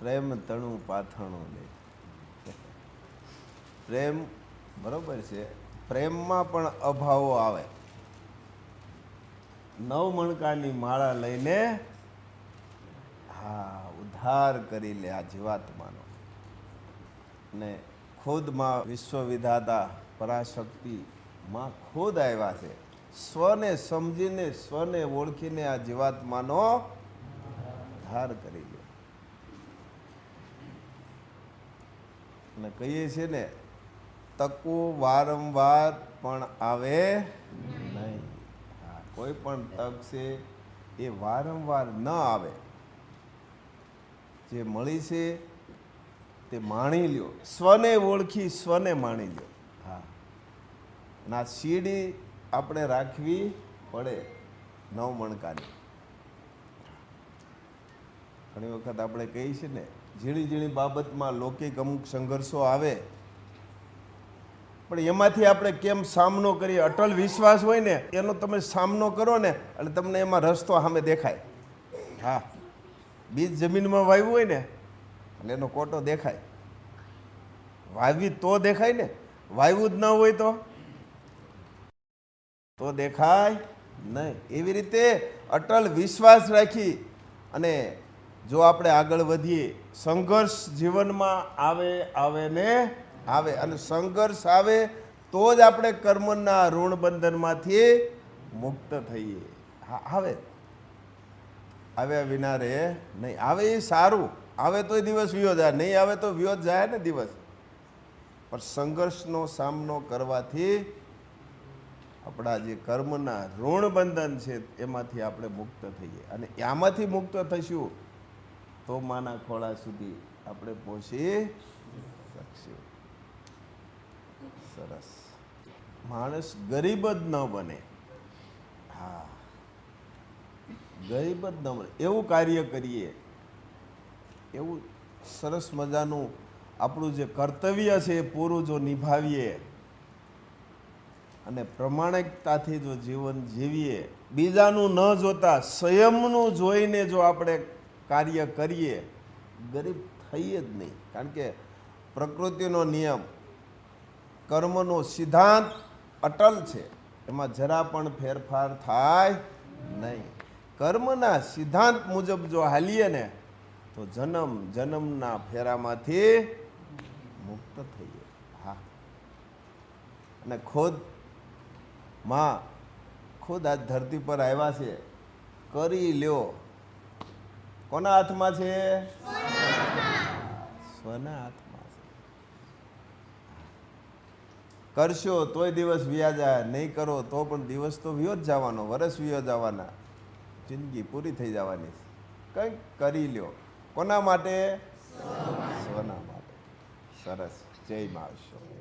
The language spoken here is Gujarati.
પ્રેમ તણું પાથણું લે. પ્રેમ બરોબર છે, પ્રેમમાં પણ અભાવો આવે. 9 મણકાની માળા લઈને ઉદ્ધાર કરી લે આ જીવાત્માનો. ને ખુદમાં વિશ્વવિધાતા પરાશક્તિ માં ખુદ આવ્યા છે. સ્વને સમજીને, સ્વને ઓળખીને આ જીવાત્માનો ઉદ્ધાર કરી લે. અને કહીએ છીએ ને, તકો વારંવાર પણ આવે નહીં. કોઈ પણ તક છે એ વારંવાર ન આવે. જે મળી છે તે માણી લ્યો. સ્વને ઓળખી સ્વને માણી લ્યો. ના સીડી આપણે રાખવી પડે 9 મણકાની. ઘણી વખત આપણે કહીએ છીએ ને, ઝીણી ઝીણી બાબતમાં લૌકિક અમુક સંઘર્ષો આવે, પણ એમાંથી આપણે કેમ સામનો કરીએ. અટલ વિશ્વાસ હોય ને એનો તમે સામનો કરો ને એટલે તમને એમાં રસ્તો સામે દેખાય. બીજ જમીનમાં વાવ્યું હોય ને એટલે એનો કોટો દેખાય. વાવી તો દેખાય ને, વાવ્યું જ ન હોય તો દેખાય નહીં. એવી રીતે અટલ વિશ્વાસ રાખી અને જો આપણે આગળ વધીએ, સંઘર્ષ જીવનમાં આવે ને આવે, અને સંઘર્ષ આવે તો જ આપણે કર્મના ઋણ બંધનમાંથી મુક્ત થઈએ. આવ્યા વિના રે નહીં. આવે એ સારું, આવે તોય દિવસ વિયો જાય, નહીં આવે તો વિયો જાય ને દિવસ. પણ સંઘર્ષનો સામનો કરવાથી આપણા જે કર્મના ઋણ બંધન છે એમાંથી આપણે મુક્ત થઈએ. અને આમાંથી મુક્ત થઈશું તો માના ખોળા સુધી આપણે પહોંચી શકશું. સરસ. માણસ ગરીબ જ ન બને. ગરીબ જ ન બને એવું કાર્ય કરીએ, એવું સરસ મજાનું આપણું જે કર્તવ્ય છે એ પૂરું જો નિભાવીએ અને પ્રમાણિકતાથી જો જીવન જીવીએ, બીજાનું ન જોતા સ્વયંનું જોઈને જો આપણે કાર્ય કરીએ, ગરીબ થઈએ જ નહીં. કારણ કે પ્રકૃતિનો નિયમ, કર્મનો સિદ્ધાંત અટલ છે, એમાં જરા પણ ફેરફાર થાય નહીં. કર્મના સિદ્ધાંત મુજબ જો હાલીએ ને તો જન્મ જન્મના ફેરામાંથી મુક્ત થઈએ. અને ખુદ આ ધરતી પર આવ્યા છે. કરી લ્યો. કોના હાથમાં છે? સ્વના હાથમાં છે. કરશો તોય દિવસ વ્યા જાય, નહીં કરો તો પણ દિવસ તો વ્યો જ જવાનો, વર્ષ વ્યો જવાના, જિંદગી પૂરી થઈ જવાની. કંઈક કરી લ્યો. કોના માટે? સ્વના માટે. સરસ. જય મહારાષ્ટ્ર.